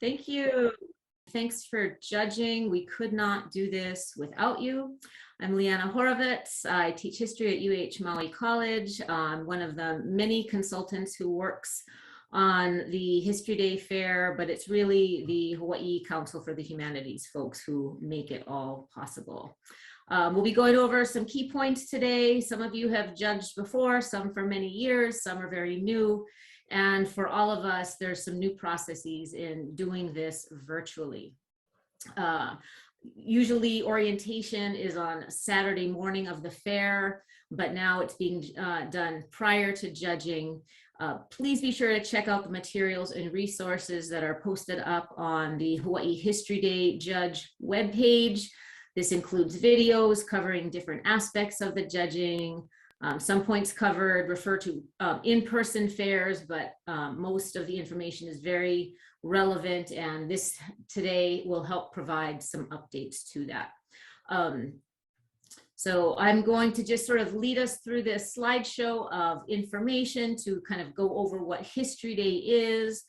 Thank you. Thanks for judging. We could not do this without you. I'm Leanna Horovitz. I teach history at Maui College. I'm one of the many consultants who works on the History Day Fair, but it's really the Hawaii Council for the Humanities folks who make it all possible. We'll be going over some key points today. Some of you have judged before, some for many years, some are very new. And for all of us, there's some new processes in doing this virtually. Usually orientation is on Saturday morning of the fair, but now it's being done prior to judging. Please be sure to check out the materials and resources that are posted up on the Hawaiʻi History Day Judge webpage. This includes videos covering different aspects of the judging. Some points covered refer to in-person fairs, but most of the information is very relevant, and this today will help provide some updates to that. So I'm going to just sort of lead us through this slideshow of information to kind of go over what History Day is,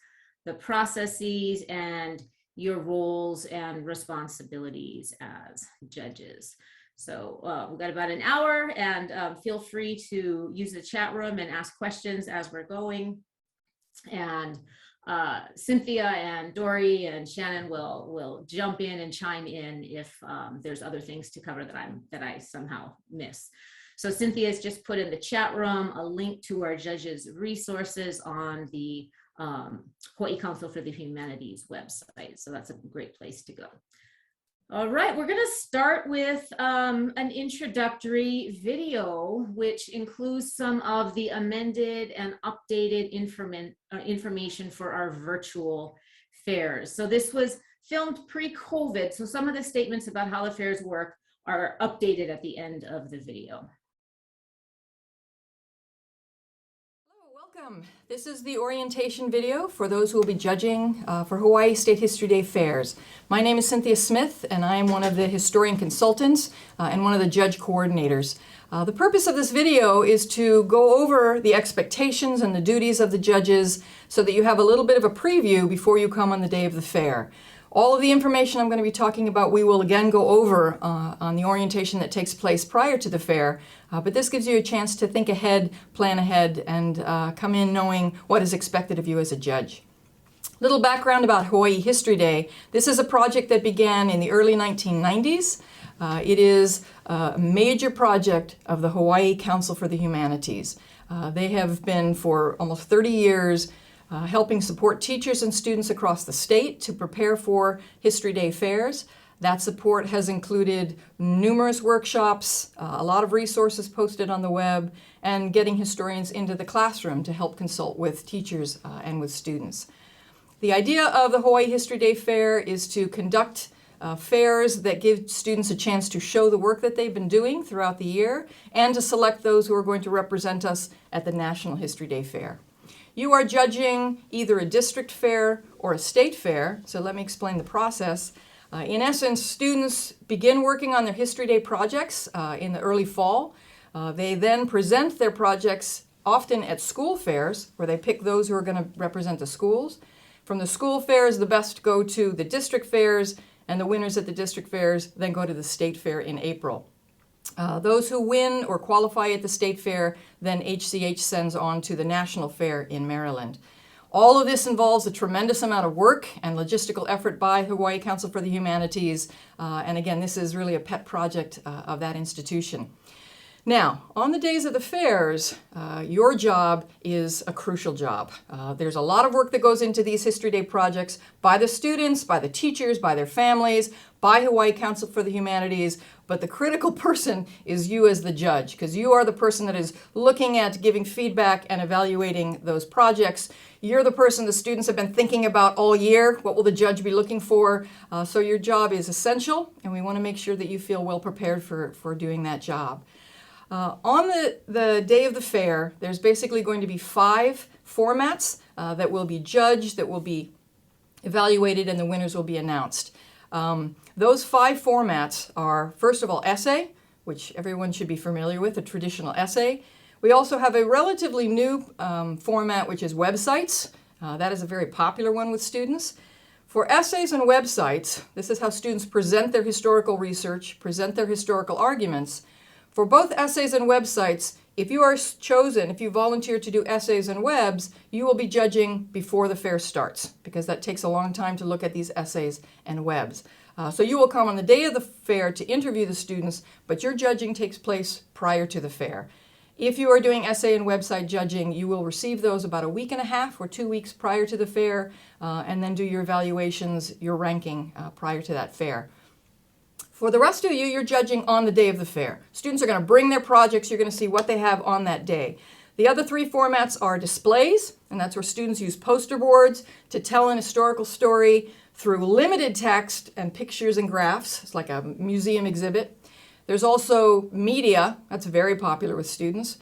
the processes, and your roles and responsibilities as judges. So we've got about an hour, and feel free to use the chat room and ask questions as we're going. And Cynthia and Dory and Shannon will jump in and chime in if there's other things to cover that I somehow miss. So Cynthia's just put in the chat room a link to our judges' resources on the Hawaii Council for the Humanities website. So that's a great place to go. All right, we're going to start with an introductory video, which includes some of the amended and updated information for our virtual fairs. So this was filmed pre-COVID, so some of the statements about how the fairs work are updated at the end of the video. Welcome. This is the orientation video for those who will be judging for Hawaii State History Day fairs. My name is Cynthia Smith, and I am one of the historian consultants and one of the judge coordinators. The purpose of this video is to go over the expectations and the duties of the judges so that you have a little bit of a preview before you come on the day of the fair. All of the information I'm going to be talking about, we will again go over on the orientation that takes place prior to the fair, but this gives you a chance to think ahead, plan ahead, and come in knowing what is expected of you as a judge. Little background about Hawaiʻi History Day. This is a project that began in the early 1990s. It is a major project of the Hawaii Council for the Humanities. They have been for almost 30 years helping support teachers and students across the state to prepare for History Day fairs. That support has included numerous workshops, a lot of resources posted on the web, and getting historians into the classroom to help consult with teachers and with students. The idea of the Hawaii History Day Fair is to conduct fairs that give students a chance to show the work that they've been doing throughout the year and to select those who are going to represent us at the National History Day Fair. You are judging either a district fair or a state fair, so let me explain the process. In essence, students begin working on their History Day projects in the early fall. They then present their projects often at school fairs, where they pick those who are going to represent the schools. From the school fairs, the best go to the district fairs, and the winners at the district fairs then go to the state fair in April. Those who win or qualify at the state fair, then HCH sends on to the national fair in Maryland. All of this involves a tremendous amount of work and logistical effort by Hawaii Council for the Humanities. And again, this is really a pet project of that institution. Now, on the days of the fairs, your job is a crucial job. There's a lot of work that goes into these History Day projects by the students, by the teachers, by their families, by Hawaii Council for the Humanities, but the critical person is you as the judge, because you are the person that is looking at giving feedback and evaluating those projects. You're the person the students have been thinking about all year. What will the judge be looking for? So your job is essential, and we want to make sure that you feel well prepared for doing that job. On the day of the fair, there's basically going to be 5 formats that will be judged, that will be evaluated, and the winners will be announced. Those 5 formats are, first of all, essay, which everyone should be familiar with, a traditional essay. We also have a relatively new format, which is websites. That is a very popular one with students. For essays and websites, this is how students present their historical research, present their historical arguments. For both essays and websites, if you are chosen, if you volunteer to do essays and webs, you will be judging before the fair starts, because that takes a long time to look at these essays and webs. So you will come on the day of the fair to interview the students, but your judging takes place prior to the fair. If you are doing essay and website judging, you will receive those about a week and a half or 2 weeks prior to the fair, and then do your evaluations, your ranking prior to that fair. For the rest of you, you're judging on the day of the fair. Students are going to bring their projects. You're going to see what they have on that day. The other three formats are displays, and that's where students use poster boards to tell an historical story through limited text and pictures and graphs. It's like a museum exhibit. There's also media. That's very popular with students.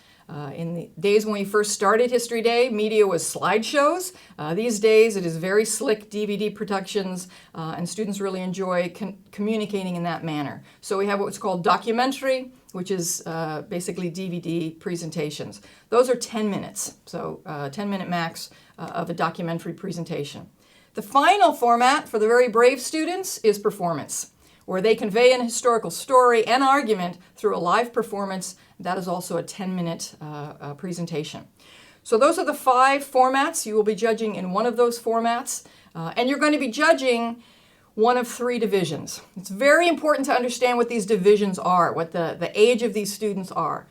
In the days when we first started History Day, media was slideshows. These days it is very slick DVD productions, and students really enjoy communicating in that manner. So we have what's called documentary, which is basically DVD presentations. Those are 10 minutes, so 10-minute max of a documentary presentation. The final format for the very brave students is performance, where they convey an historical story and argument through a live performance. That is also a 10-minute presentation. So those are the 5 formats. You will be judging in one of those formats, and you're going to be judging one of 3 divisions. It's very important to understand what these divisions are, what the age of these students are,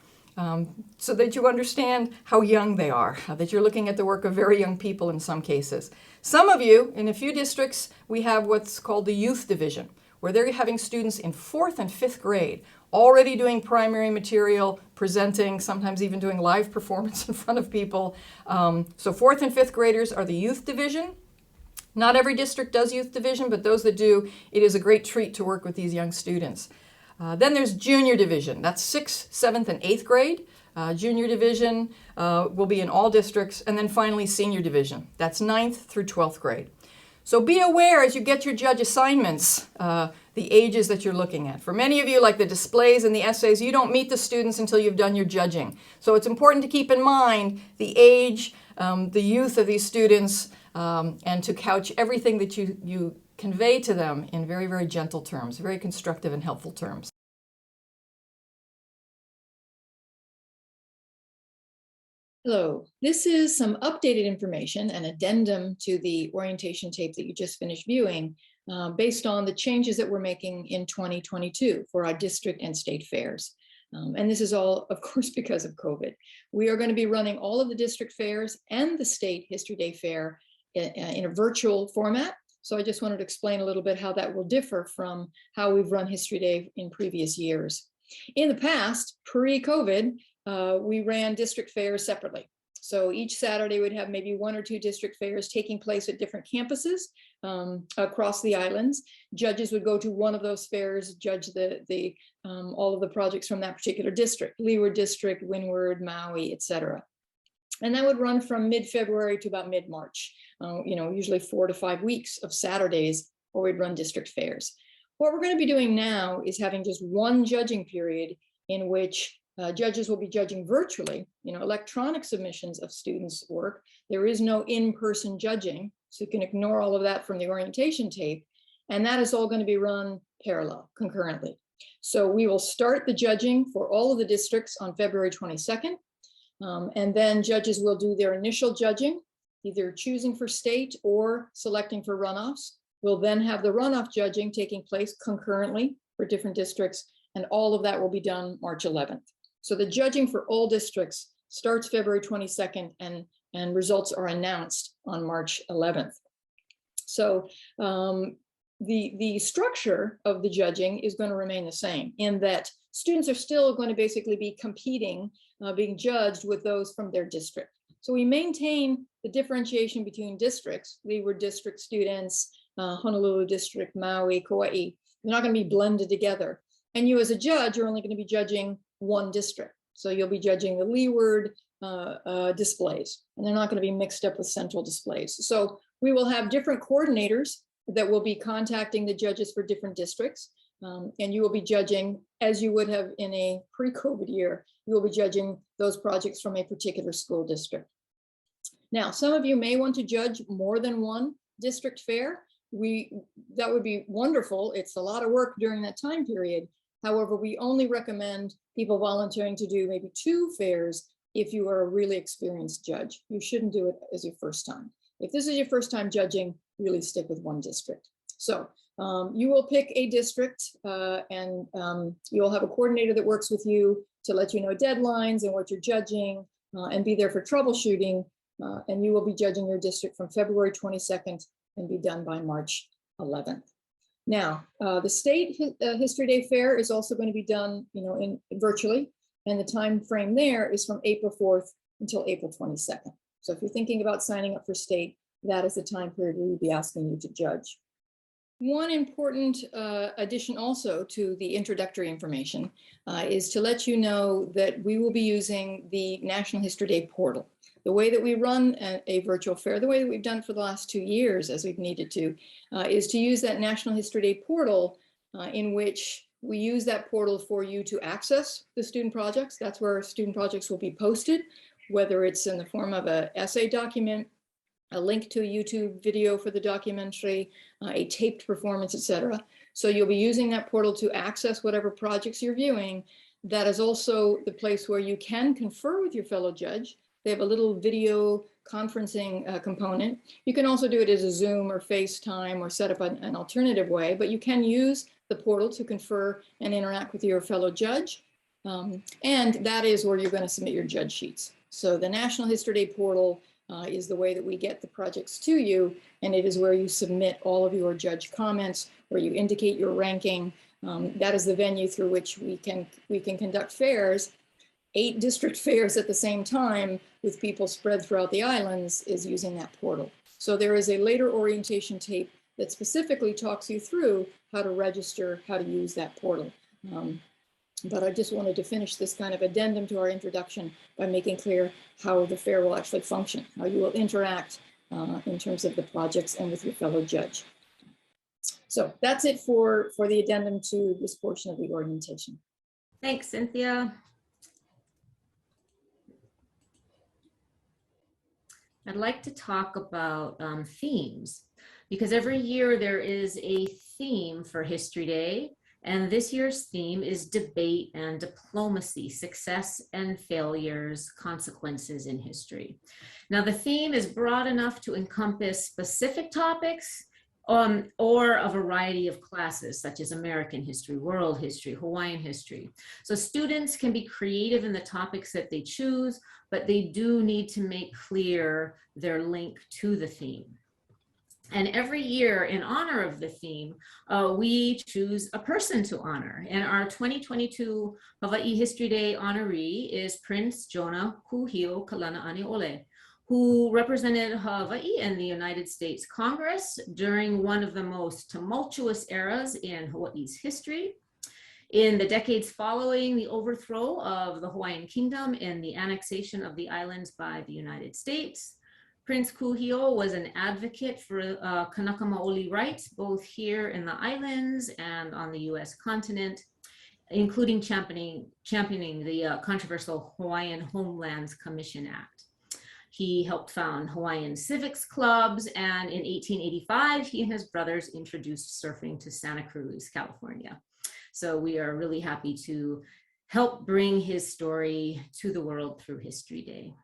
so that you understand how young they are, that you're looking at the work of very young people in some cases. Some of you, in a few districts, we have what's called the youth division, where they're having students in 4th and 5th grade already doing primary material, presenting, sometimes even doing live performance in front of people. So 4th and 5th graders are the youth division. Not every district does youth division, but those that do, it is a great treat to work with these young students. Then there's junior division. That's 6th, 7th, and 8th grade. Junior division will be in all districts. And then finally, senior division. That's 9th through 12th grade. So be aware as you get your judge assignments, the ages that you're looking at. For many of you, like the displays and the essays, you don't meet the students until you've done your judging. So it's important to keep in mind the age, the youth of these students, and to couch everything that you convey to them in very, very gentle terms, very constructive and helpful terms. Hello, this is some updated information, an addendum to the orientation tape that you just finished viewing, based on the changes that we're making in 2022 for our district and state fairs. And this is all, of course, because of COVID. We are going to be running all of the district fairs and the state History Day fair in a virtual format. So I just wanted to explain a little bit how that will differ from how we've run History Day in previous years. In the past, pre-COVID, we ran district fairs separately. So each Saturday we'd have maybe 1 or 2 district fairs taking place at different campuses across the islands. Judges would go to one of those fairs, judge all of the projects from that particular district, Leeward District, Windward, Maui, etc. And that would run from mid-February to about mid-March, usually 4 to 5 weeks of Saturdays where we'd run district fairs. What we're going to be doing now is having just one judging period in which judges will be judging virtually, electronic submissions of students' work. There is no in-person judging, so you can ignore all of that from the orientation tape. And that is all going to be run parallel, concurrently. So we will start the judging for all of the districts on February 22nd. And then judges will do their initial judging, either choosing for state or selecting for runoffs. We'll then have the runoff judging taking place concurrently for different districts, and all of that will be done March 11th. So the judging for all districts starts February 22nd, and results are announced on March 11th. So the structure of the judging is going to remain the same, in that students are still going to basically be competing, being judged with those from their district. So we maintain the differentiation between districts. Leeward District students, Honolulu District, Maui, Kauai. They're not going to be blended together. And you as a judge are only going to be judging one district. So you'll be judging the Leeward displays, and they're not going to be mixed up with central displays. So we will have different coordinators that will be contacting the judges for different districts. And you will be judging, as you would have in a pre-COVID year, you will be judging those projects from a particular school district. Now, some of you may want to judge more than one district fair. that would be wonderful. It's a lot of work during that time period. However, we only recommend people volunteering to do maybe 2 fairs if you are a really experienced judge. You shouldn't do it as your first time. If this is your first time judging, really stick with 1 district. So you will pick a district and you'll have a coordinator that works with you to let you know deadlines and what you're judging and be there for troubleshooting. And you will be judging your district from February 22nd and be done by March 11th. Now, the State History Day Fair is also going to be done, virtually, and the time frame there is from April 4th until April 22nd. So if you're thinking about signing up for state, that is the time period we will be asking you to judge. One important addition also to the introductory information is to let you know that we will be using the National History Day portal. The way that we run a virtual fair, the way that we've done it for the last 2 years as we've needed to, is to use that National History Day portal in which we use that portal for you to access the student projects. That's where student projects will be posted, whether it's in the form of an essay document, a link to a YouTube video for the documentary, a taped performance, etc. So you'll be using that portal to access whatever projects you're viewing. That is also the place where you can confer with your fellow judge. They have a little video conferencing component. You can also do it as a Zoom or FaceTime or set up an alternative way, but you can use the portal to confer and interact with your fellow judge. And that is where you're going to submit your judge sheets. So the National History Day portal is the way that we get the projects to you, and it is where you submit all of your judge comments, where you indicate your ranking. That is the venue through which we can conduct fairs. 8 district fairs at the same time with people spread throughout the islands is using that portal. So there is a later orientation tape that specifically talks you through how to register, how to use that portal. But I just wanted to finish this kind of addendum to our introduction by making clear how the fair will actually function, how you will interact in terms of the projects and with your fellow judge. So that's it for the addendum to this portion of the orientation. Thanks, Cynthia. I'd like to talk about themes, because every year there is a theme for History Day, and this year's theme is debate and diplomacy, success and failures, consequences in history. Now the theme is broad enough to encompass specific topics or a variety of classes such as American history, world history, Hawaiian history. So students can be creative in the topics that they choose, but they do need to make clear their link to the theme. And every year, in honor of the theme, we choose a person to honor. And our 2022 Hawaiʻi History Day honoree is Prince Jonah Kuhio Kalanaʻaniʻole, who represented Hawaii in the United States Congress during one of the most tumultuous eras in Hawaii's history. In the decades following the overthrow of the Hawaiian Kingdom and the annexation of the islands by the United States, Prince Kuhio was an advocate for Kanaka Maoli rights, both here in the islands and on the US continent, including championing the controversial Hawaiian Homelands Commission Act. He helped found Hawaiian civics clubs, and in 1885, he and his brothers introduced surfing to Santa Cruz, California. So we are really happy to help bring his story to the world through History Day.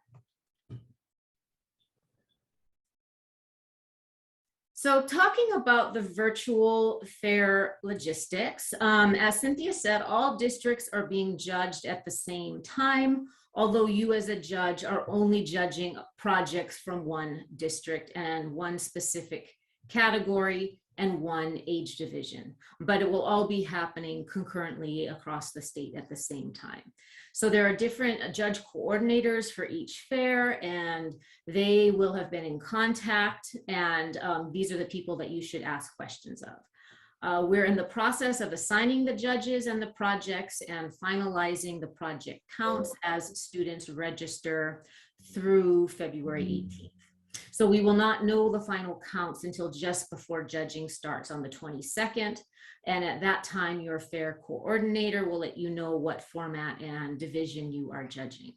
So talking about the virtual fair logistics, as Cynthia said, all districts are being judged at the same time, although you as a judge are only judging projects from one district and one specific category and one age division, but it will all be happening concurrently across the state at the same time. So there are different judge coordinators for each fair, and they will have been in contact, and these are the people that you should ask questions of. We're in the process of assigning the judges and the projects and finalizing the project counts as students register through February 18th. So we will not know the final counts until just before judging starts on the 22nd. And at that time, your fair coordinator will let you know what format and division you are judging.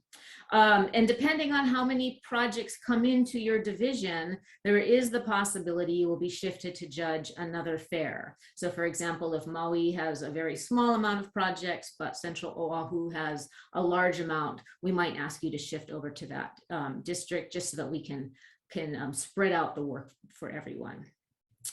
And depending on how many projects come into your division, there is the possibility you will be shifted to judge another fair. So for example, if Maui has a very small amount of projects, but Central Oahu has a large amount, we might ask you to shift over to that district just so that we can spread out the work for everyone.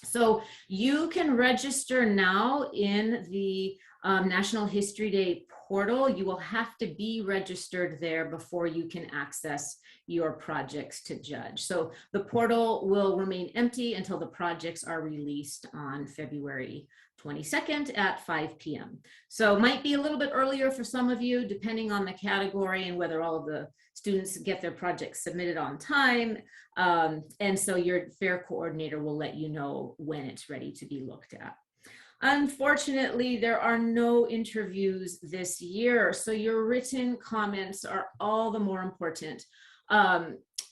So you can register now in the National History Day portal. You will have to be registered there before you can access your projects to judge. So the portal will remain empty until the projects are released on February 22nd at 5 p.m. So it might be a little bit earlier for some of you, depending on the category and whether all of the students get their projects submitted on time. And so your fair coordinator will let you know when it's ready to be looked at. Unfortunately, there are no interviews this year, so your written comments are all the more important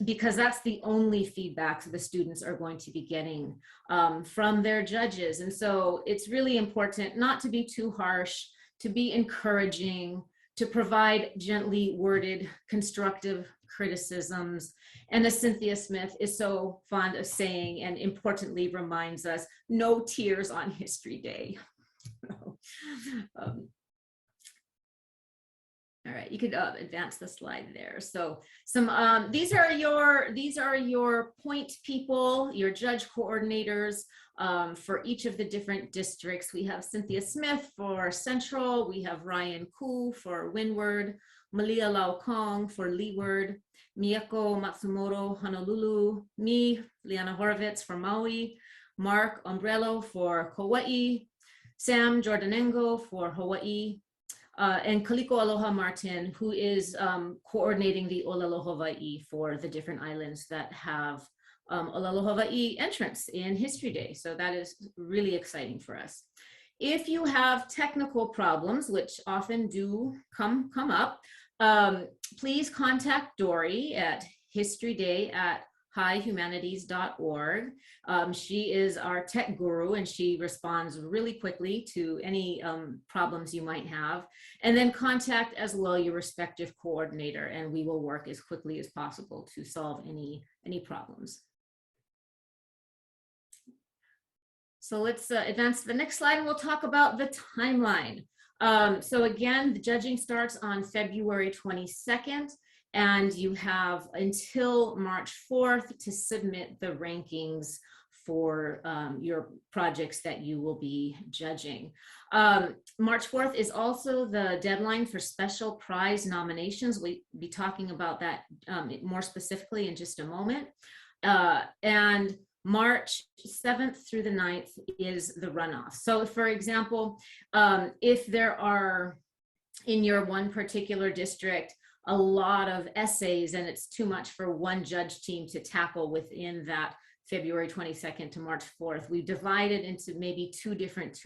because that's the only feedback the students are going to be getting from their judges. And so it's really important not to be too harsh, to be encouraging, to provide gently worded, constructive criticisms. And as Cynthia Smith is so fond of saying, and importantly reminds us, no tears on History Day. All right, you could advance the slide there. So some these are your point people, your judge coordinators for each of the different districts. We have Cynthia Smith for Central, we have Ryan Koo for Windward, Malia Lau Kong for Leeward, Miyako Matsumoto Honolulu, me, Liana Horowitz for Maui, Mark Umbrello for Kauai, Sam Jordanengo for Hawaii, and Kaliko Aloha Martin, who is coordinating the Olelo Hawaii for the different islands that have Olelo Hawaii entrance in History Day. So that is really exciting for us. If you have technical problems, which often do come up, please contact Dory at historyday@highhumanities.org. She is our tech guru and she responds really quickly to any problems you might have. And then contact as well your respective coordinator and we will work as quickly as possible to solve any problems. So let's advance to the next slide and we'll talk about the timeline. So again, the judging starts on February 22nd. And you have until March 4th to submit the rankings for your projects that you will be judging. March 4th is also the deadline for special prize nominations. We'll be talking about that more specifically in just a moment. And March 7th through the 9th is the runoff. So for example, if there are in your one particular district, a lot of essays and it's too much for one judge team to tackle within that February 22nd to March 4th. We've divided into maybe two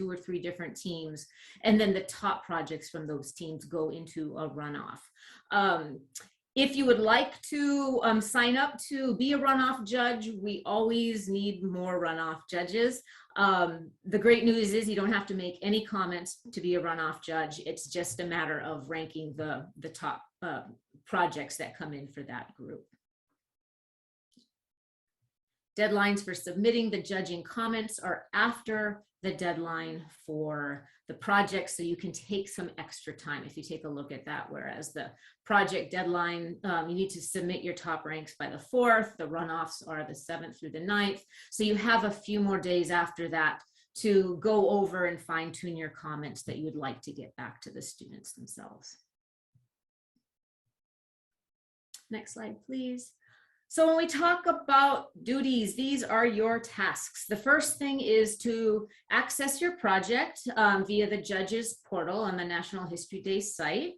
or three different teams. And then the top projects from those teams go into a runoff. If you would like to sign up to be a runoff judge, we always need more runoff judges. The great news is you don't have to make any comments to be a runoff judge. It's just a matter of ranking the top projects that come in for that group. Deadlines for submitting the judging comments are after the deadline for the project, so you can take some extra time if you take a look at that. Whereas the project deadline, you need to submit your top ranks by the 4th, the runoffs are the 7th through the 9th. So you have a few more days after that to go over and fine tune your comments that you would like to get back to the students themselves. Next slide, please. So when we talk about duties, these are your tasks. The first thing is to access your project via the judges portal on the National History Day site.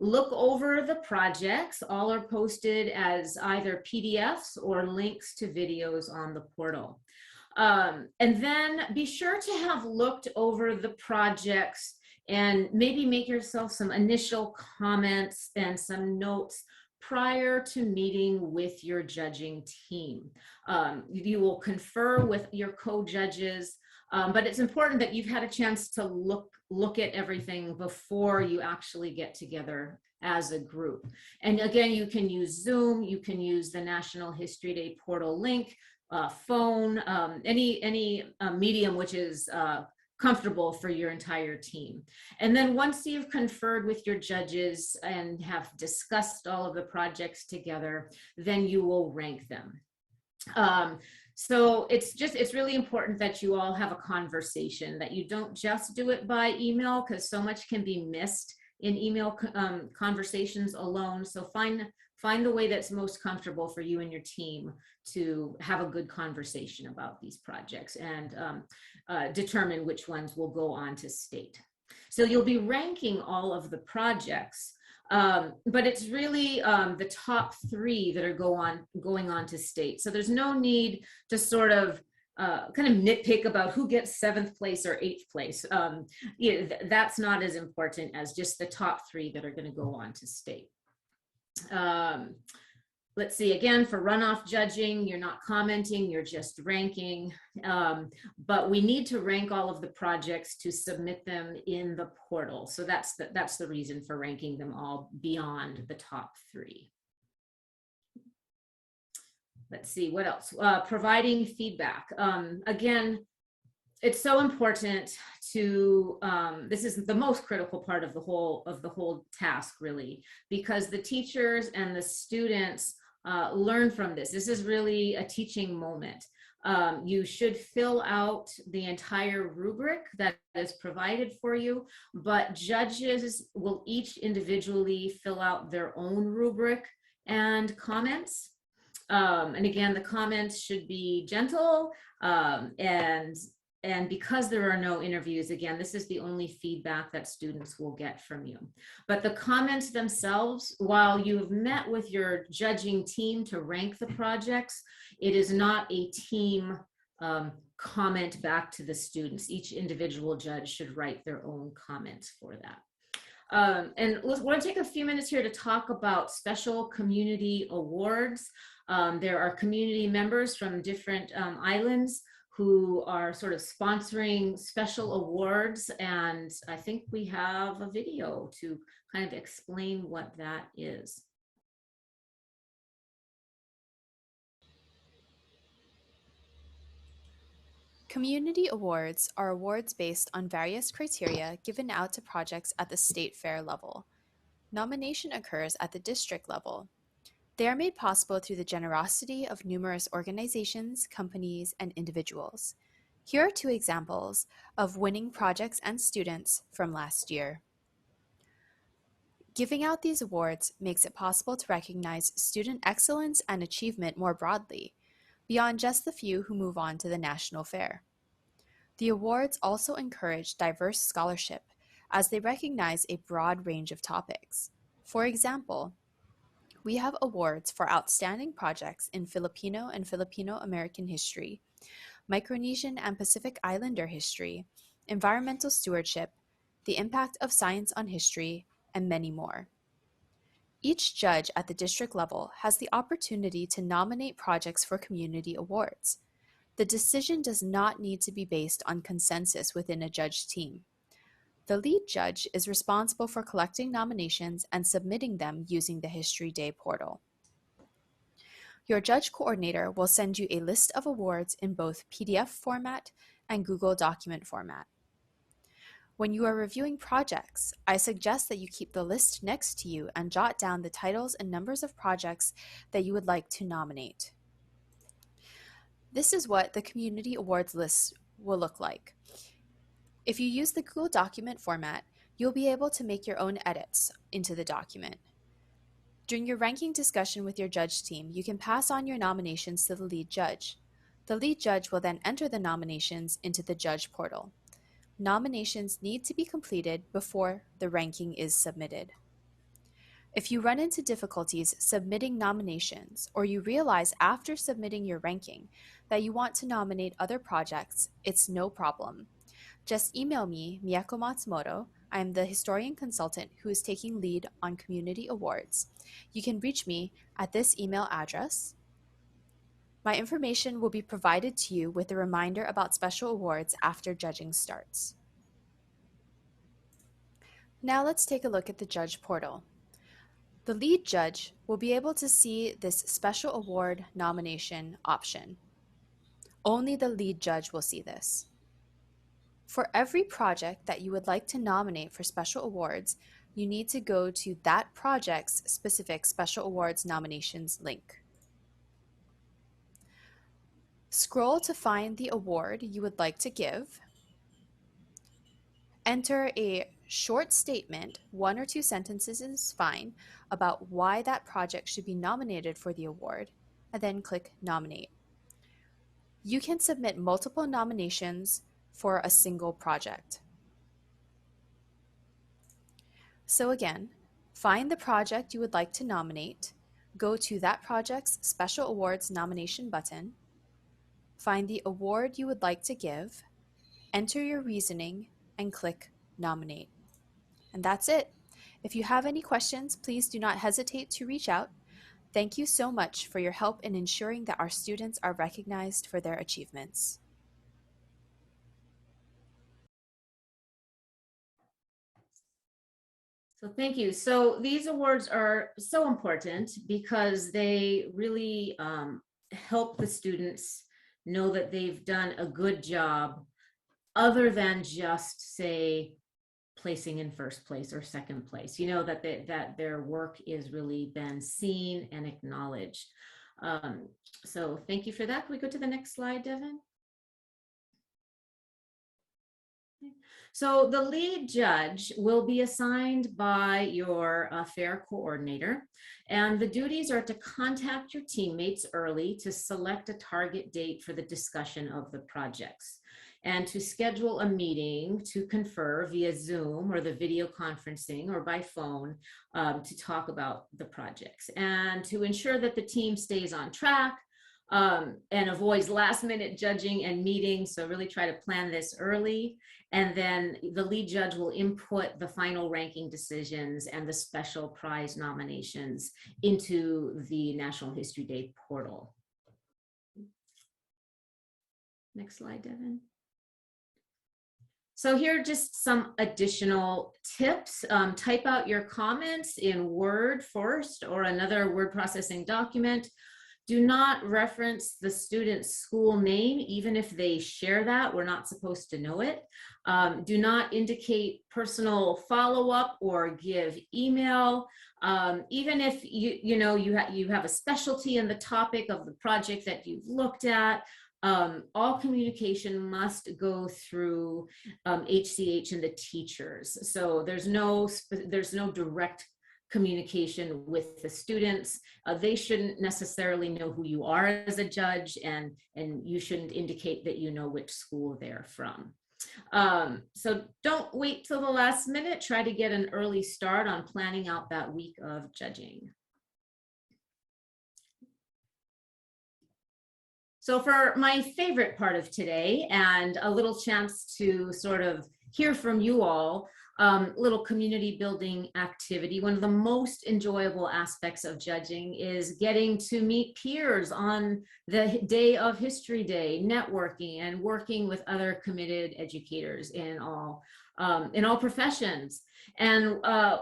Look over the projects. All are posted as either PDFs or links to videos on the portal. And then be sure to have looked over the projects and maybe make yourself some initial comments and some notes prior to meeting with your judging team. You will confer with your co-judges, but it's important that you've had a chance to look at everything before you actually get together as a group. And again, you can use Zoom, you can use the National History Day portal link, phone, any medium which is comfortable for your entire team. And then once you've conferred with your judges and have discussed all of the projects together, then you will rank them. So it's really important that you all have a conversation, that you don't just do it by email, because so much can be missed in email conversations alone. So find the way that's most comfortable for you and your team to have a good conversation about these projects, and determine which ones will go on to state. So you'll be ranking all of the projects, but it's really the top 3 that are going on to state. So there's no need to sort of kind of nitpick about who gets 7th place or 8th place. That's not as important as just the top 3 that are going to go on to state. Let's see, again, for runoff judging, you're not commenting, you're just ranking. But we need to rank all of the projects to submit them in the portal. So that's the reason for ranking them all beyond the top 3. Let's see, what else? Providing feedback. Again, it's so important to, this is the most critical part of the whole task, really, because the teachers and the students learn from this. This is really a teaching moment. You should fill out the entire rubric that is provided for you, but judges will each individually fill out their own rubric and comments. And again, the comments should be gentle, and because there are no interviews, again, this is the only feedback that students will get from you. But the comments themselves, while you have met with your judging team to rank the projects, it is not a team comment back to the students. Each individual judge should write their own comments for that. And we're going to take a few minutes here to talk about special community awards. There are community members from different islands who are sort of sponsoring special awards, and I think we have a video to kind of explain what that is. Community awards are awards based on various criteria given out to projects at the state fair level. Nomination occurs at the district level. They are made possible through the generosity of numerous organizations, companies, and individuals. Here are 2 examples of winning projects and students from last year. Giving out these awards makes it possible to recognize student excellence and achievement more broadly, beyond just the few who move on to the national fair. The awards also encourage diverse scholarship, as they recognize a broad range of topics. For example, we have awards for outstanding projects in Filipino and Filipino-American history, Micronesian and Pacific Islander history, environmental stewardship, the impact of science on history, and many more. Each judge at the district level has the opportunity to nominate projects for community awards. The decision does not need to be based on consensus within a judge team. The lead judge is responsible for collecting nominations and submitting them using the History Day portal. Your judge coordinator will send you a list of awards in both PDF format and Google document format. When you are reviewing projects, I suggest that you keep the list next to you and jot down the titles and numbers of projects that you would like to nominate. This is what the community awards list will look like. If you use the Google document format, you'll be able to make your own edits into the document. During your ranking discussion with your judge team, you can pass on your nominations to the lead judge. The lead judge will then enter the nominations into the judge portal. Nominations need to be completed before the ranking is submitted. If you run into difficulties submitting nominations, or you realize after submitting your ranking that you want to nominate other projects, it's no problem. just email me, Miyako Matsumoto. I'm the historian consultant who is taking lead on community awards. You can reach me at this email address. My information will be provided to you with a reminder about special awards after judging starts. Now let's take a look at the judge portal. The lead judge will be able to see this special award nomination option. Only the lead judge will see this. For every project that you would like to nominate for special awards, you need to go to that project's specific special awards nominations link. Scroll to find the award you would like to give. Enter a short statement, 1 or 2 sentences is fine, about why that project should be nominated for the award, and then click Nominate. You can submit multiple nominations for a single project. So again, find the project you would like to nominate, go to that project's Special Awards nomination button, find the award you would like to give, enter your reasoning, and click Nominate. And that's it. If you have any questions, please do not hesitate to reach out. Thank you so much for your help in ensuring that our students are recognized for their achievements. So thank you. So these awards are so important because they really help the students know that they've done a good job other than just, say, placing in first place or second place, you know, that their work is really been seen and acknowledged. So thank you for that. Can we go to the next slide, Devin? So the lead judge will be assigned by your fair coordinator, and the duties are to contact your teammates early to select a target date for the discussion of the projects, and to schedule a meeting to confer via Zoom or the video conferencing or by phone to talk about the projects, and to ensure that the team stays on track and avoids last minute judging and meetings. So really try to plan this early. And then the lead judge will input the final ranking decisions and the special prize nominations into the National History Day portal. Next slide, Devin. So here are just some additional tips. Type out your comments in Word first or another word processing document. Do not reference the student's school name, even if they share that. We're not supposed to know it. Do not indicate personal follow-up or give email. Even if you have a specialty in the topic of the project that you've looked at, all communication must go through HCH and the teachers. So there's no direct communication with the students. They shouldn't necessarily know who you are as a judge, and you shouldn't indicate that you know which school they're from. So don't wait till the last minute. Try to get an early start on planning out that week of judging. So for my favorite part of today and a little chance to sort of hear from you all, little community building activity. One of the most enjoyable aspects of judging is getting to meet peers on the day of History Day, networking and working with other committed educators in all professions. And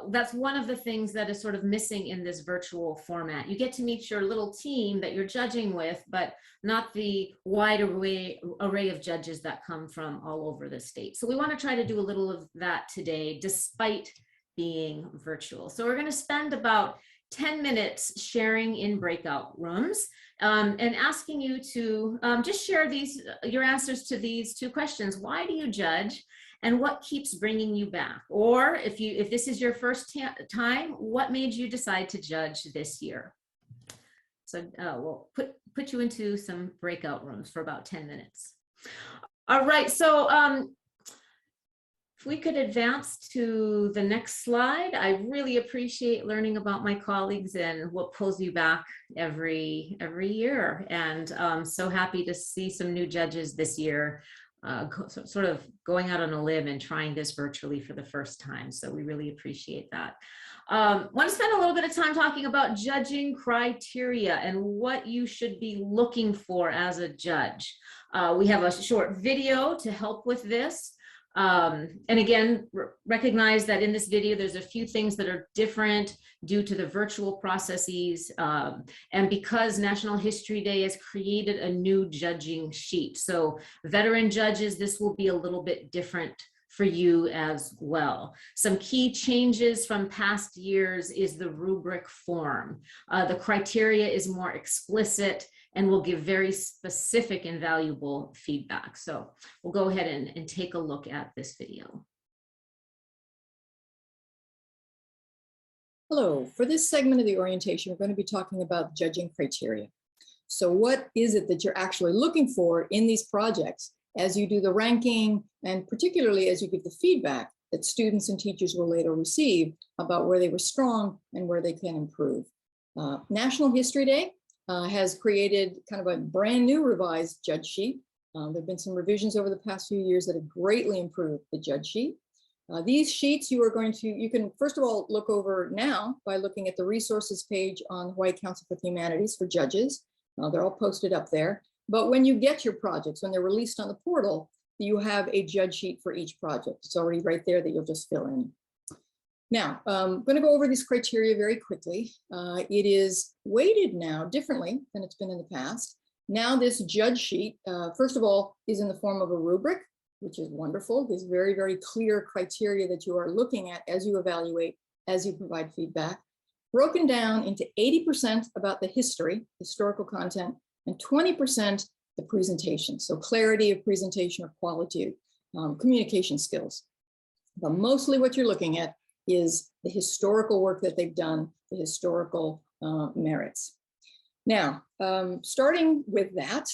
that's one of the things that is sort of missing in this virtual format. You get to meet your little team that you're judging with, but not the wide array of judges that come from all over the state. So we want to try to do a little of that today, despite being virtual. So we're going to spend about 10 minutes sharing in breakout rooms and asking you to just share your answers to these 2 questions. Why do you judge? And what keeps bringing you back? Or if this is your first time, what made you decide to judge this year? So we'll put you into some breakout rooms for about 10 minutes. All right, so if we could advance to the next slide. I really appreciate learning about my colleagues and what pulls you back every year. And I'm so happy to see some new judges this year. sort of going out on a limb and trying this virtually for the first time. So we really appreciate that. Want to spend a little bit of time talking about judging criteria and what you should be looking for as a judge. We have a short video to help with this. And again, recognize that in this video, there's a few things that are different due to the virtual processes. And because National History Day has created a new judging sheet. So veteran judges, this will be a little bit different for you as well. Some key changes from past years is the rubric form. The criteria is more explicit and will give very specific and valuable feedback. So we'll go ahead and take a look at this video. Hello, for this segment of the orientation, we're going to be talking about judging criteria. So what is it that you're actually looking for in these projects as you do the ranking, and particularly as you give the feedback that students and teachers will later receive about where they were strong and where they can improve? National History Day has created kind of a brand new revised judge sheet. There have been some revisions over the past few years that have greatly improved the judge sheet. These sheets you can first of all look over now by looking at the resources page on Hawaii Council for the Humanities for judges. They're all posted up there. But when you get your projects, when they're released on the portal, you have a judge sheet for each project. It's already right there that you'll just fill in. Now, I'm going to go over these criteria very quickly. It is weighted now differently than it's been in the past. Now this judge sheet, first of all, is in the form of a rubric, which is wonderful. There's very, very clear criteria that you are looking at as you evaluate, as you provide feedback, broken down into 80% about the historical content, and 20% the presentation. So clarity of presentation or quality, communication skills. But mostly what you're looking at is the historical work that they've done, the historical merits. Now, starting with that,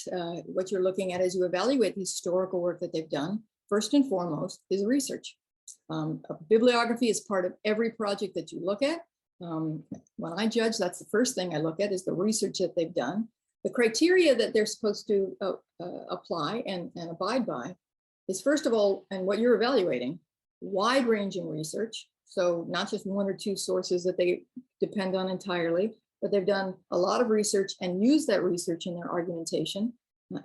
what you're looking at as you evaluate the historical work that they've done, first and foremost is research. Bibliography is part of every project that you look at. When I judge, that's the first thing I look at is the research that they've done. The criteria that they're supposed to apply and abide by is, first of all, and what you're evaluating, wide-ranging research. So not just one or two sources that they depend on entirely, but they've done a lot of research and used that research in their argumentation,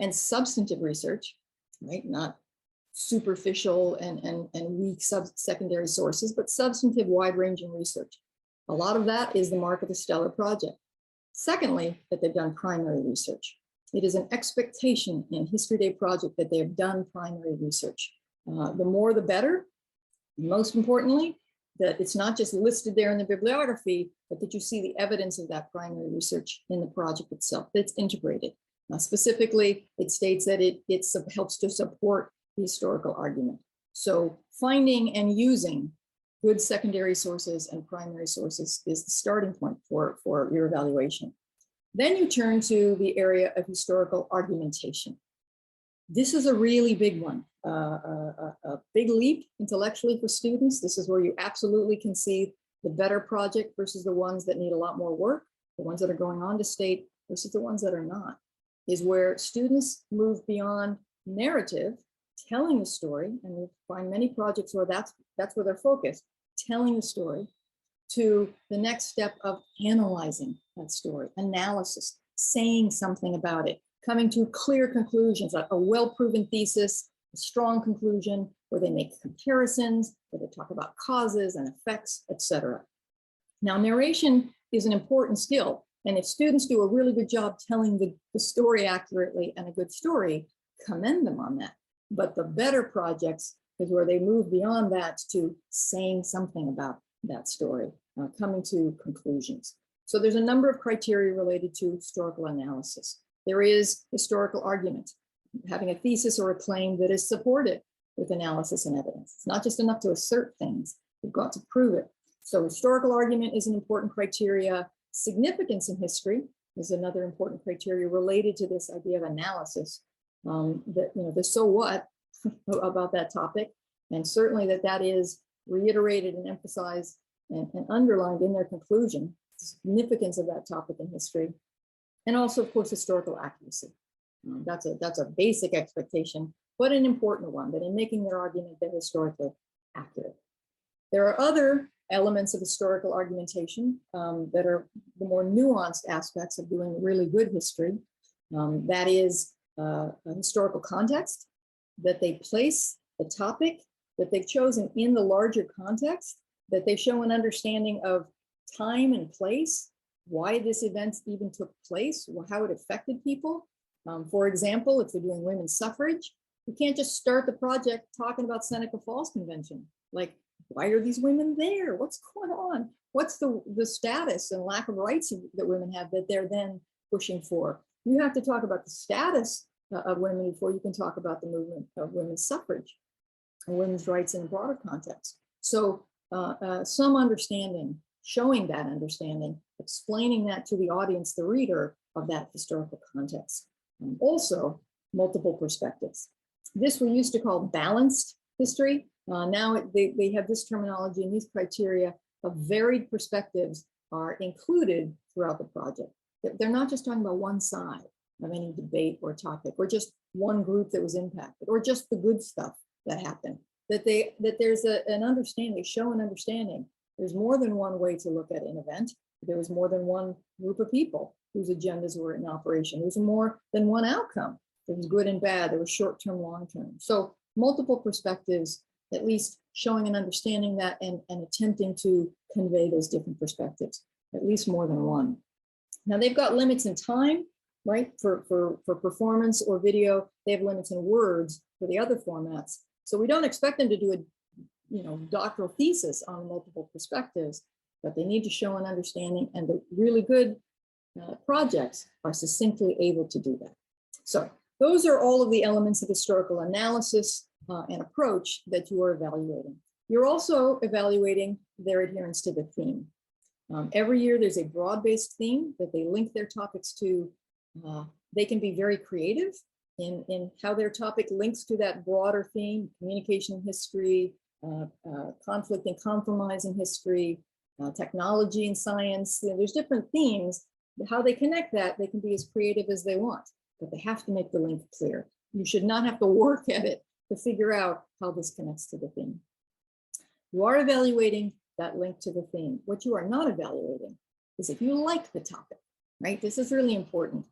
and substantive research, right? Not superficial and weak secondary sources, but substantive wide-ranging research. A lot of that is the mark of a stellar project. Secondly, that they've done primary research. It is an expectation in History Day project that they have done primary research. The more the better. Most importantly, that it's not just listed there in the bibliography, but that you see the evidence of that primary research in the project itself, that's integrated. Specifically, it states that it helps to support the historical argument. So finding and using good secondary sources and primary sources is the starting point for your evaluation. Then you turn to the area of historical argumentation. This is a really big one, a big leap intellectually for students. This is where you absolutely can see the better project versus the ones that need a lot more work, the ones that are going on to state versus the ones that are not, is where students move beyond narrative, telling the story, and you'll find many projects where that's where they're focused, telling the story, to the next step of analyzing that story, analysis, saying something about it, coming to clear conclusions, a well-proven thesis, a strong conclusion, where they make comparisons, where they talk about causes and effects, etc. Now, narration is an important skill, and if students do a really good job telling the story accurately and a good story, commend them on that. But the better projects is where they move beyond that to saying something about that story, coming to conclusions. So there's a number of criteria related to historical analysis. There is historical argument, having a thesis or a claim that is supported with analysis and evidence. It's not just enough to assert things, you've got to prove it. So historical argument is an important criteria. Significance in history is another important criteria related to this idea of analysis. That, you know, the so what about that topic, and certainly that is reiterated and emphasized and underlined in their conclusion, the significance of that topic in history, and also, of course, historical accuracy. That's a basic expectation but an important one, that in making their argument, they're historically accurate. There are other elements of historical argumentation that are the more nuanced aspects of doing really good history. That is a historical context, that they place the topic that they've chosen in the larger context, that they show an understanding of time and place, why this event even took place, how it affected people. For example, if they're doing women's suffrage, you can't just start the project talking about Seneca Falls Convention. Like, why are these women there? What's going on? What's the status and lack of rights that women have that they're then pushing for? You have to talk about the status of women before you can talk about the movement of women's suffrage and women's rights in a broader context. So some understanding, showing that understanding, explaining that to the audience, the reader of that historical context. Also, multiple perspectives. This we used to call balanced history. Now they have this terminology, and these criteria of varied perspectives are included throughout the project. They're not just talking about one side of any debate or topic, or just one group that was impacted, or just the good stuff that happened. That there's an understanding, they show an understanding. There's more than one way to look at an event. There was more than one group of people whose agendas were in operation. There was more than one outcome. There was good and bad. There was short-term, long-term. So multiple perspectives, at least showing an understanding that and attempting to convey those different perspectives, at least more than one. Now they've got limits in time, right? For performance or video, they have limits in words for the other formats. So we don't expect them to do a doctoral thesis on multiple perspectives, but they need to show an understanding, and the really good projects are succinctly able to do that. So those are all of the elements of historical analysis and approach that you are evaluating. You're also evaluating their adherence to the theme. Every year there's a broad-based theme that they link their topics to. They can be very creative in how their topic links to that broader theme: communication history, conflict and compromise in history, technology and science. There's different themes. How they connect that, they can be as creative as they want, but they have to make the link clear. You should not have to work at it to figure out how this connects to the theme. You are evaluating that link to the theme. What you are not evaluating is if you like the topic, right? This is really important.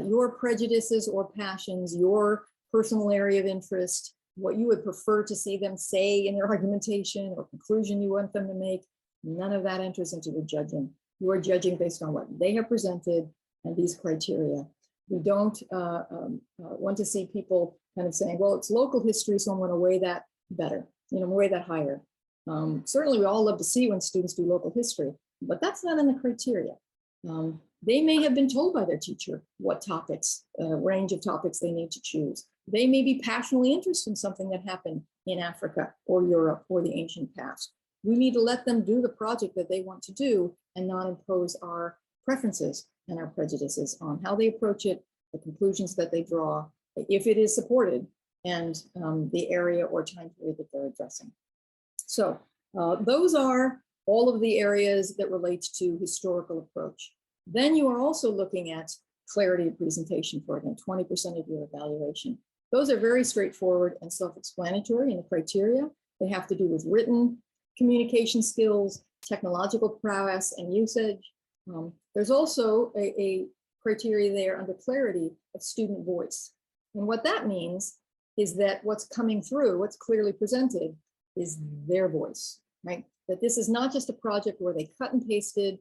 Your prejudices or passions, your personal area of interest, what you would prefer to see them say in their argumentation or conclusion you want them to make, none of that enters into the judging. You are judging based on what they have presented and these criteria. We don't want to see people kind of saying, well, it's local history, so I'm going to weigh that better, weigh that higher. Certainly we all love to see when students do local history, but that's not in the criteria. They may have been told by their teacher what topics, range of topics they need to choose. They may be passionately interested in something that happened in Africa or Europe or the ancient past. We need to let them do the project that they want to do and not impose our preferences and our prejudices on how they approach it, the conclusions that they draw, if it is supported, and the area or time period that they're addressing. So those are all of the areas that relate to historical approach. Then you are also looking at clarity of presentation for, again, 20% of your evaluation. Those are very straightforward and self-explanatory in the criteria. They have to do with written communication skills, technological prowess and usage. There's also a criteria there under clarity of student voice. And what that means is that what's coming through, what's clearly presented, is their voice, right? That this is not just a project where they cut and pasted,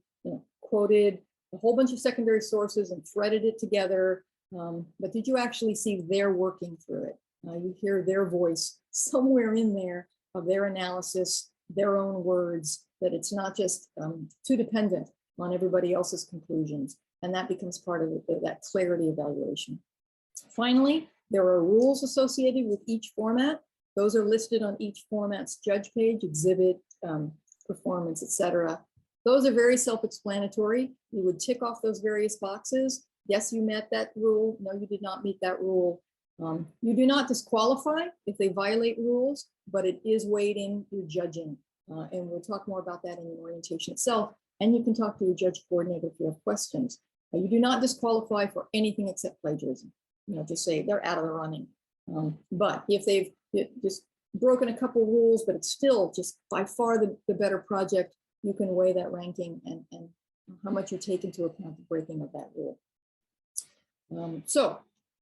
quoted a whole bunch of secondary sources and threaded it together, but did you actually see their working through it? You hear their voice somewhere in there of their analysis, their own words, that it's not just too dependent on everybody else's conclusions. And that becomes part of that clarity evaluation. Finally, there are rules associated with each format. Those are listed on each format's judge page, exhibit, performance, etc. Those are very self-explanatory. You would tick off those various boxes. Yes, you met that rule. No, you did not meet that rule. You do not disqualify if they violate rules, but it is weighting your judging. And we'll talk more about that in the orientation itself. And you can talk to your judge coordinator if you have questions. You do not disqualify for anything except plagiarism. Just say they're out of the running. But if they've just broken a couple rules, but it's still just by far the better project, you can weigh that ranking and how much you take into account the breaking of that rule. So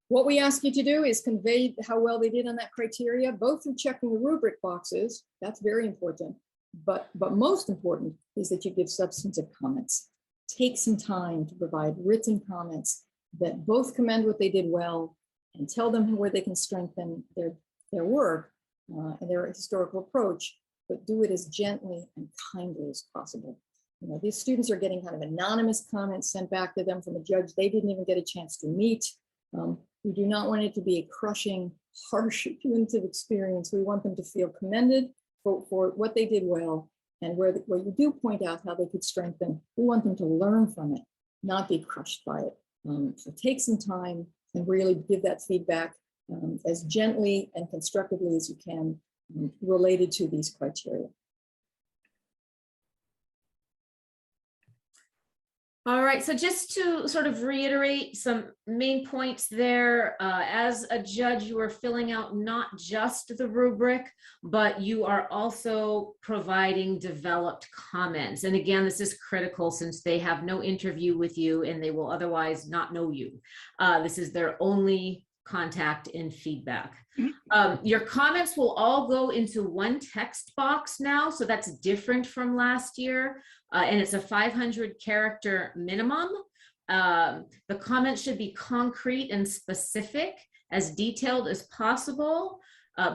what we ask you to do is convey how well they did on that criteria, both through checking the rubric boxes. That's very important. But most important is that you give substantive comments. Take some time to provide written comments that both commend what they did well and tell them where they can strengthen their work and their historical approach, but do it as gently and kindly as possible. You know, these students are getting kind of anonymous comments sent back to them from a judge they didn't even get a chance to meet. We do not want it to be a crushing, harsh, punitive experience. We want them to feel commended for what they did well, and where you do point out how they could strengthen, we want them to learn from it, not be crushed by it. So take some time and really give that feedback as gently and constructively as you can related to these criteria. All right, so just to sort of reiterate some main points there, as a judge, you are filling out not just the rubric, but you are also providing developed comments. And again, this is critical since they have no interview with you and they will otherwise not know you. This is their only contact and feedback. Your comments will all go into one text box now, so that's different from last year, and it's a 500 character minimum. The comments should be concrete and specific, as detailed as possible.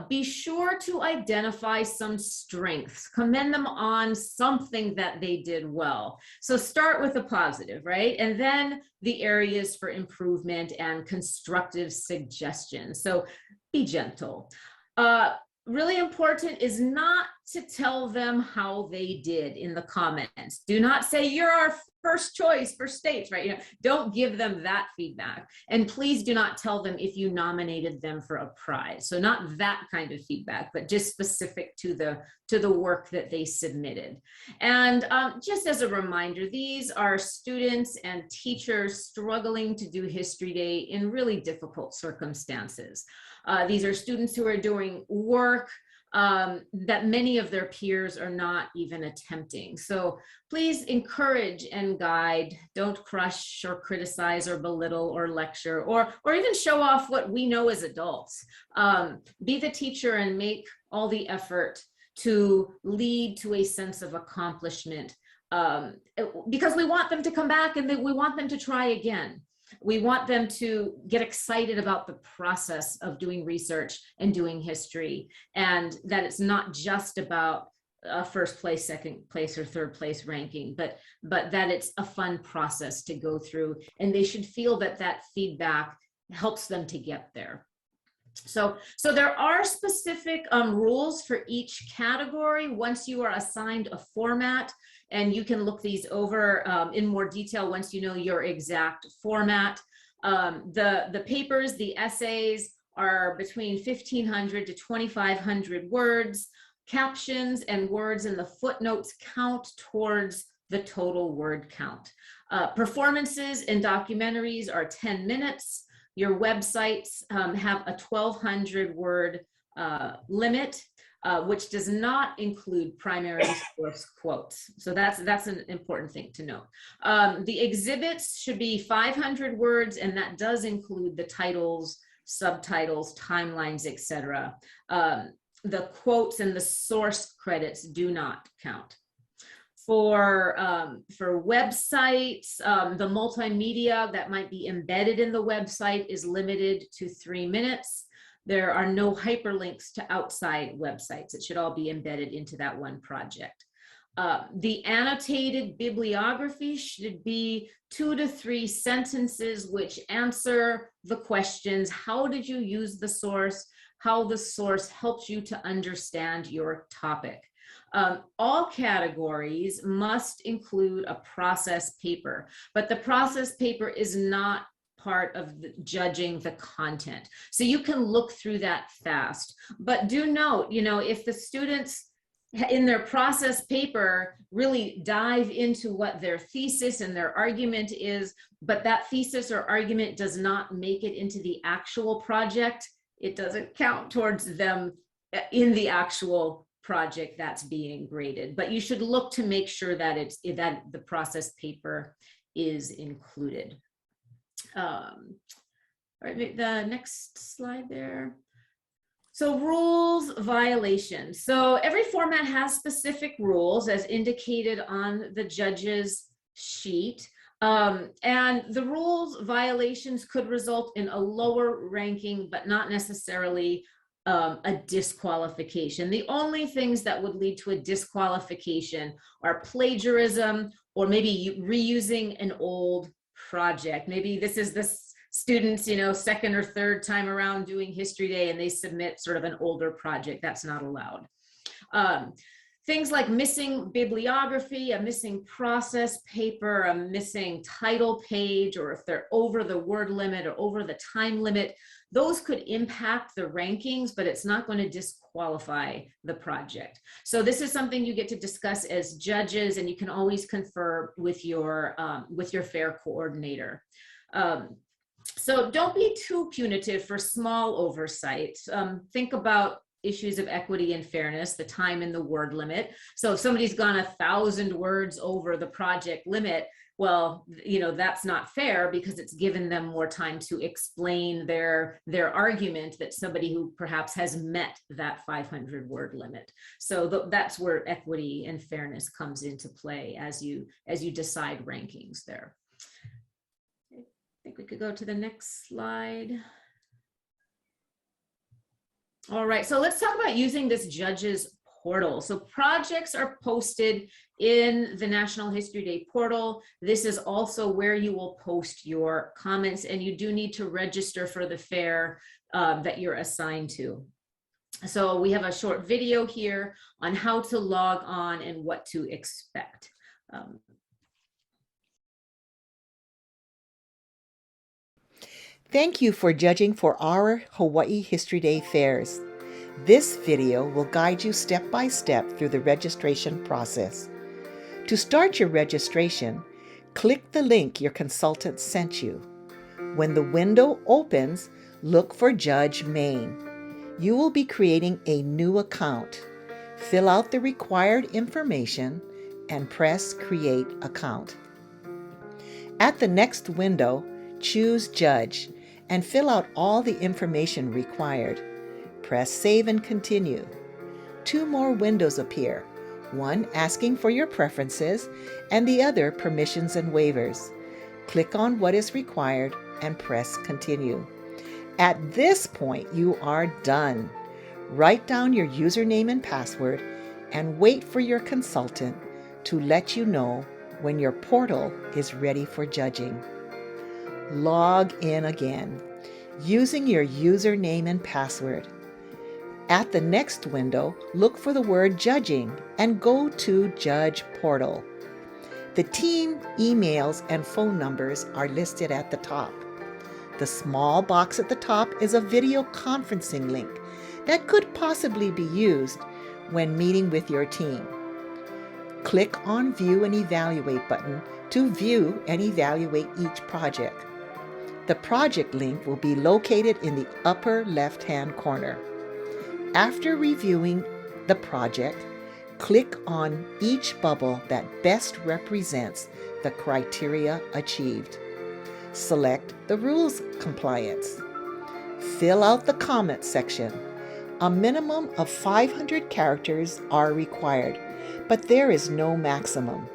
Be sure to identify some strengths, commend them on something that they did well. So start with a positive, right? And then the areas for improvement and constructive suggestions. So be gentle. Really important is not to tell them how they did in the comments. Do not say you're our first choice for states, right? You know, don't give them that feedback. And please do not tell them if you nominated them for a prize. So not that kind of feedback, but just specific to the work that they submitted. And just as a reminder, these are students and teachers struggling to do History Day in really difficult circumstances. These are students who are doing work that many of their peers are not even attempting. So please encourage and guide. Don't crush or criticize or belittle or lecture or even show off what we know as adults. Be the teacher and make all the effort to lead to a sense of accomplishment, because we want them to come back and we want them to try again. We want them to get excited about the process of doing research and doing history, and that it's not just about first place, second place, or third place ranking, but that it's a fun process to go through, and they should feel that that feedback helps them to get there. So there are specific rules for each category once you are assigned a format, and you can look these over in more detail once you know your exact format. The papers, the essays are between 1,500 to 2,500 words. Captions and words in the footnotes count towards the total word count. Performances and documentaries are 10 minutes. Your websites have a 1,200 word limit, which does not include primary source quotes. So that's an important thing to note. The exhibits should be 500 words, and that does include the titles, subtitles, timelines, etc. The quotes and the source credits do not count. For websites, the multimedia that might be embedded in the website is limited to 3 minutes. There are no hyperlinks to outside websites. It should all be embedded into that one project. The annotated bibliography should be 2 to 3 sentences which answer the questions. How did you use the source? How the source helps you to understand your topic. All categories must include a process paper, but the process paper is not part of judging the content. So you can look through that fast, but do note, you know, if the students in their process paper really dive into what their thesis and their argument is, but that thesis or argument does not make it into the actual project, it doesn't count towards them in the actual project that's being graded. But you should look to make sure that that the process paper is included. All right, the next slide there. So rules violations. So every format has specific rules as indicated on the judge's sheet. And the rules violations could result in a lower ranking, but not necessarily a disqualification. The only things that would lead to a disqualification are plagiarism, or maybe reusing an old project. Maybe this is the students, second or third time around doing History Day, and they submit sort of an older project. That's not allowed. Things like missing bibliography, a missing process paper, a missing title page, or if they're over the word limit or over the time limit, those could impact the rankings, but it's not going to disqualify the project. So this is something you get to discuss as judges, and you can always confer with your fair coordinator. So don't be too punitive for small oversights. Think about issues of equity and fairness, the time and the word limit. So if somebody's gone 1,000 words over the project limit, well, that's not fair, because it's given them more time to explain their argument that somebody who perhaps has met that 500 word limit. So that's where equity and fairness comes into play as you decide rankings there. I think we could go to the next slide. All right, so let's talk about using this judges portal. So projects are posted in the National History Day portal. This is also where you will post your comments, and you do need to register for the fair that you're assigned to. So we have a short video here on how to log on and what to expect. Thank you for judging for our Hawaiʻi History Day fairs. This video will guide you step by step through the registration process. To start your registration, click the link your consultant sent you. When the window opens, look for Judge Main. You will be creating a new account. Fill out the required information and press Create Account. At the next window, choose Judge and fill out all the information required. Press Save and Continue. 2 more windows appear, one asking for your preferences and the other permissions and waivers. Click on what is required and press Continue. At this point, you are done. Write down your username and password and wait for your consultant to let you know when your portal is ready for judging. Log in again, using your username and password. At the next window, look for the word Judging and go to Judge Portal. The team emails and phone numbers are listed at the top. The small box at the top is a video conferencing link that could possibly be used when meeting with your team. Click on View and Evaluate button to view and evaluate each project. The project link will be located in the upper left-hand corner. After reviewing the project, click on each bubble that best represents the criteria achieved. Select the rules compliance. Fill out the comment section. A minimum of 500 characters are required, but there is no maximum.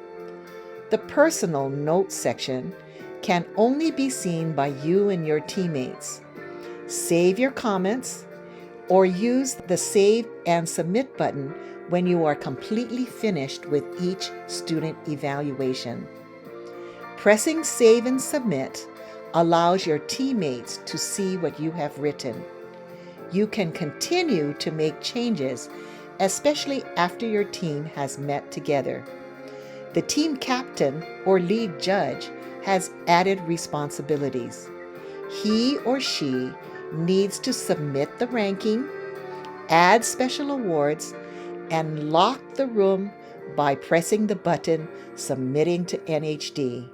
The personal notes section can only be seen by you and your teammates. Save your comments or use the Save and Submit button when you are completely finished with each student evaluation. Pressing Save and Submit allows your teammates to see what you have written. You can continue to make changes, especially after your team has met together. The team captain or lead judge has added responsibilities. He or she needs to submit the ranking, add special awards, and lock the room by pressing the button Submitting to NHD.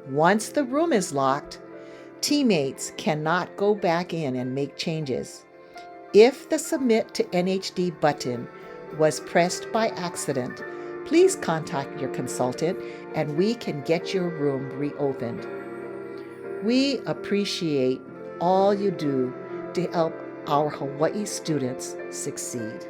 Once the room is locked, teammates cannot go back in and make changes. If the Submit to NHD button was pressed by accident, please contact your consultant and we can get your room reopened. We appreciate all you do to help our Hawaii students succeed.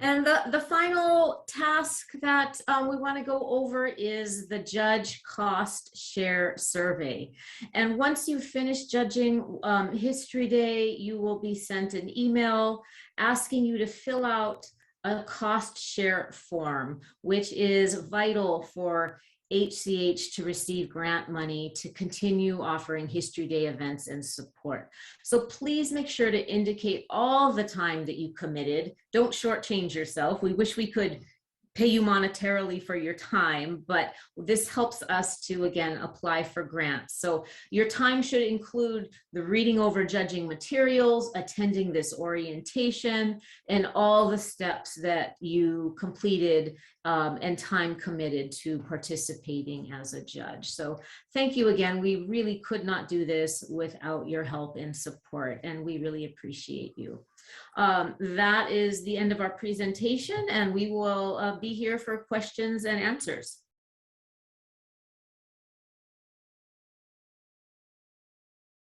And the final task that we want to go over is the judge cost share survey. And once you finish judging History Day, you will be sent an email asking you to fill out a cost share form, which is vital for HCH to receive grant money to continue offering History Day events and support. So please make sure to indicate all the time that you committed. Don't shortchange yourself. We wish we could pay you monetarily for your time, but this helps us to, again, apply for grants. So your time should include the reading over judging materials, attending this orientation, and all the steps that you completed and time committed to participating as a judge. So thank you again. We really could not do this without your help and support, and we really appreciate you. That is the end of our presentation, and we will be here for questions and answers.